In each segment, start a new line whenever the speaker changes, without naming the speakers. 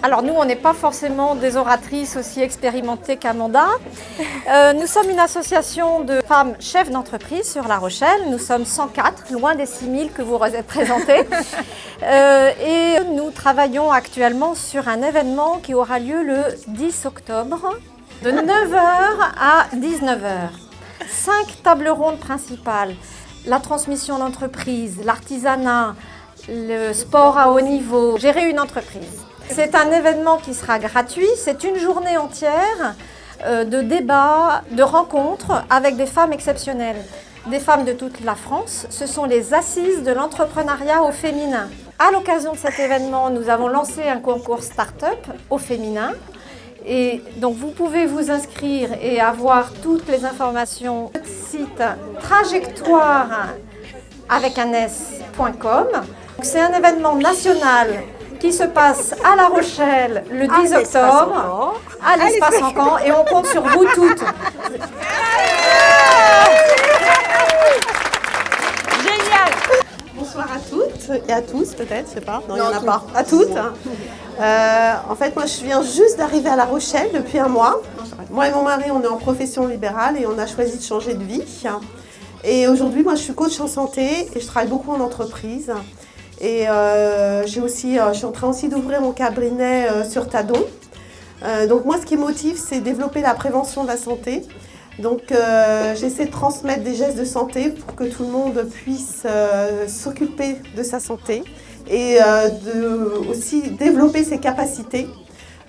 Alors nous, on n'est pas forcément des oratrices aussi expérimentées qu'Amanda. Nous sommes une association de femmes chefs d'entreprise sur La Rochelle. Nous sommes 104, loin des 6000 que vous représentez. Et nous travaillons actuellement sur un événement qui aura lieu le 10 octobre, de 9h à 19h. 5 tables rondes principales. La transmission d'entreprise, l'artisanat, le sport à haut niveau, gérer une entreprise. C'est un événement qui sera gratuit, c'est une journée entière de débats, de rencontres avec des femmes exceptionnelles. Des femmes de toute la France, ce sont les assises de l'entrepreneuriat au féminin. À l'occasion de cet événement, nous avons lancé un concours start-up au féminin. Et donc vous pouvez vous inscrire et avoir toutes les informations sur le site trajectoire avec un s.com. C'est un événement national qui se passe à La Rochelle le 10 octobre, à l'Espace Encan, et on compte sur vous toutes.
Génial!
Bonsoir à toutes et à tous peut-être, je sais pas, non il n'y en a pas, à toutes. En fait moi je viens juste d'arriver à La Rochelle depuis un mois. Moi et mon mari on est en profession libérale et on a choisi de changer de vie. Et aujourd'hui moi je suis coach en santé et je travaille beaucoup en entreprise. Et je suis en train aussi d'ouvrir mon cabinet sur Tadon. Donc moi ce qui me motive c'est développer la prévention de la santé. Donc j'essaie de transmettre des gestes de santé pour que tout le monde puisse s'occuper de sa santé et aussi développer ses capacités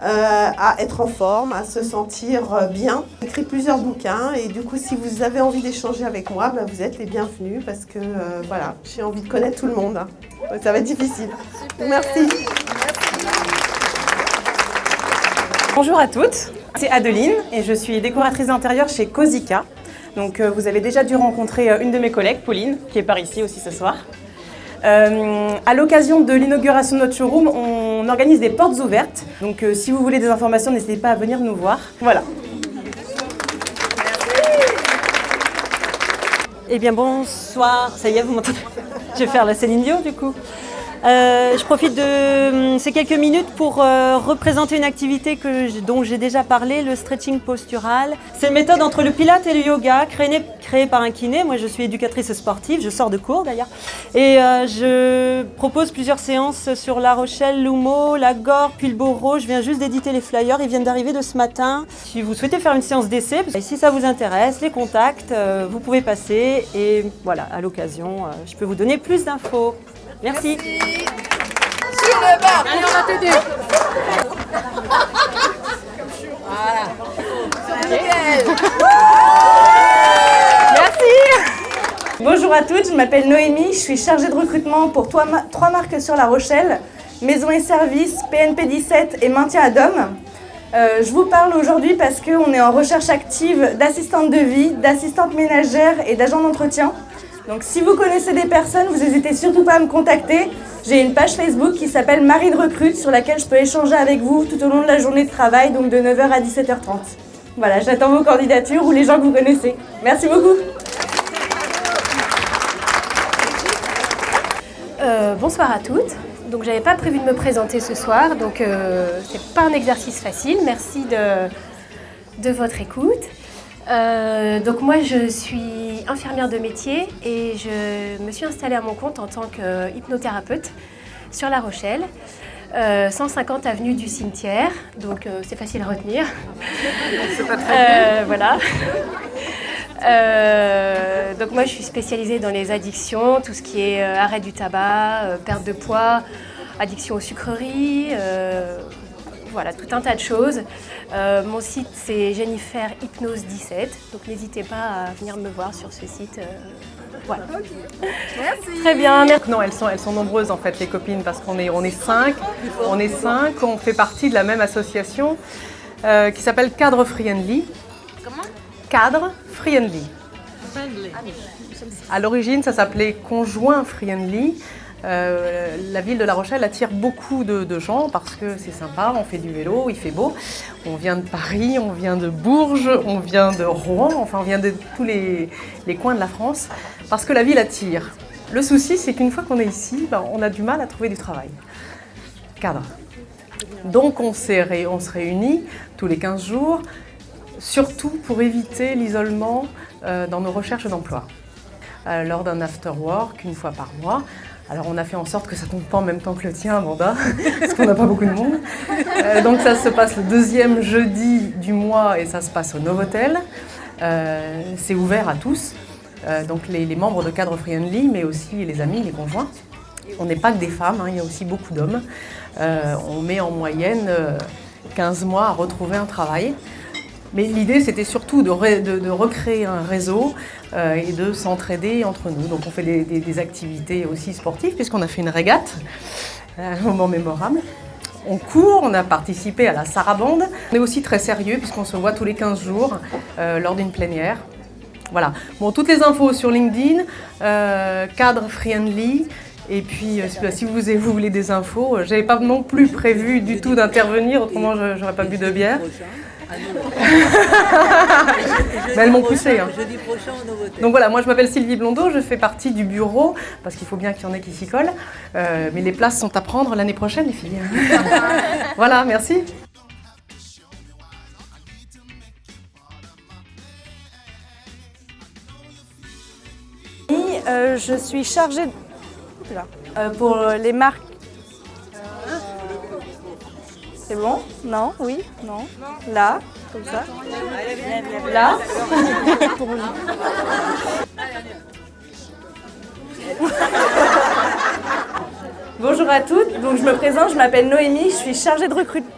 à être en forme, à se sentir bien. J'ai écrit plusieurs bouquins et du coup si vous avez envie d'échanger avec moi, ben, vous êtes les bienvenus parce que voilà, j'ai envie de connaître tout le monde. Ça va être difficile. Super. Merci.
Bonjour à toutes, c'est Adeline et je suis décoratrice d'intérieur chez Cosica. Donc vous avez déjà dû rencontrer une de mes collègues, Pauline, qui est par ici aussi ce soir. À l'occasion de l'inauguration de notre showroom, on organise des portes ouvertes. Donc si vous voulez des informations, n'hésitez pas à venir nous voir. Voilà.
Eh bien bonsoir, ça y est, vous m'entendez? Je vais faire la Céline Dion du coup. Je profite de ces quelques minutes pour représenter une activité dont j'ai déjà parlé, le stretching postural. C'est une méthode entre le pilate et le yoga, créée par un kiné. Moi je suis éducatrice sportive, je sors de cours d'ailleurs. Et je propose plusieurs séances sur La Rochelle, L'Houmeau, La Gorre, puis le Beaureau. Je viens juste d'éditer les flyers, ils viennent d'arriver de ce matin. Si vous souhaitez faire une séance d'essai, si ça vous intéresse, les contacts, vous pouvez passer. Et voilà, à l'occasion, je peux vous donner plus d'infos. Merci.
Sur le bar. Allez, on va t'aider. Voilà.
Merci. Bonjour à toutes, je m'appelle Noémie, je suis chargée de recrutement pour trois marques sur La Rochelle, Maison et Services, PNP 17 et Maintien à Dôme. Je vous parle aujourd'hui parce qu'on est en recherche active d'assistantes de vie, d'assistantes ménagères et d'agents d'entretien. Donc si vous connaissez des personnes, vous n'hésitez surtout pas à me contacter. J'ai une page Facebook qui s'appelle Marine Recrute sur laquelle je peux échanger avec vous tout au long de la journée de travail, donc de 9h à 17h30. Voilà, j'attends vos candidatures ou les gens que vous connaissez. Merci beaucoup.
Bonsoir à toutes. Donc j'avais pas prévu de me présenter ce soir, donc c'est pas un exercice facile. Merci de votre écoute. Donc moi je suis infirmière de métier et je me suis installée à mon compte en tant qu'hypnothérapeute sur La Rochelle, 150 avenue du Cimetière, donc c'est facile à retenir.
C'est pas très bien.
Voilà. Donc moi je suis spécialisée dans les addictions, tout ce qui est arrêt du tabac, perte de poids, addiction aux sucreries, voilà, tout un tas de choses. Mon site c'est Jennifer Hypnose 17, donc n'hésitez pas à venir me voir sur ce site. Voilà.
Merci.
Très bien, merci.
Non, elles sont nombreuses en fait les copines parce qu'on est 5. On fait partie de la même association qui s'appelle Cadre Friendly.
Comment?
Cadre Friendly. À l'origine, ça s'appelait Conjoint Friendly. La ville de La Rochelle attire beaucoup de gens parce que c'est sympa, on fait du vélo, il fait beau. On vient de Paris, on vient de Bourges, on vient de Rouen, enfin on vient de tous les coins de la France parce que la ville attire. Le souci, c'est qu'une fois qu'on est ici, on a du mal à trouver du travail. Cadre.
Donc on se réunit tous les 15 jours, surtout pour éviter l'isolement dans nos recherches d'emploi. Lors d'un after-work, une fois par mois. Alors on a fait en sorte que ça ne tombe pas en même temps que le tien, Amanda, parce qu'on n'a pas beaucoup de monde. Donc ça se passe le 2e jeudi du mois et ça se passe au Novotel. C'est ouvert à tous, donc les membres de Cadre Friendly, mais aussi les amis, les conjoints. On n'est pas que des femmes, il y a aussi beaucoup d'hommes. On met en moyenne 15 mois à retrouver un travail. Mais l'idée, c'était surtout de recréer un réseau et de s'entraider entre nous. Donc on fait des activités aussi sportives, puisqu'on a fait une régate, un moment mémorable. On court, on a participé à la sarabande. On est aussi très sérieux, puisqu'on se voit tous les 15 jours lors d'une plénière. Voilà. Bon, toutes les infos sur LinkedIn, Cadre Friendly. Et puis, si vous voulez des infos, je n'avais pas non plus prévu du tout d'intervenir, autrement je n'aurais pas bu de bière. Mais elles m'ont poussée.
Jeudi prochain au Novotel.
Donc voilà, moi je m'appelle Sylvie Blondeau, je fais partie du bureau, parce qu'il faut bien qu'il y en ait qui s'y collent. Mais les places sont à prendre l'année prochaine, les filles. Voilà, merci.
Je suis chargée pour les marques. C'est bon? Non? Oui? Non? Là? Comme ça? Là? Bonjour à toutes, donc je me présente, je m'appelle Noémie, je suis chargée de recrutement.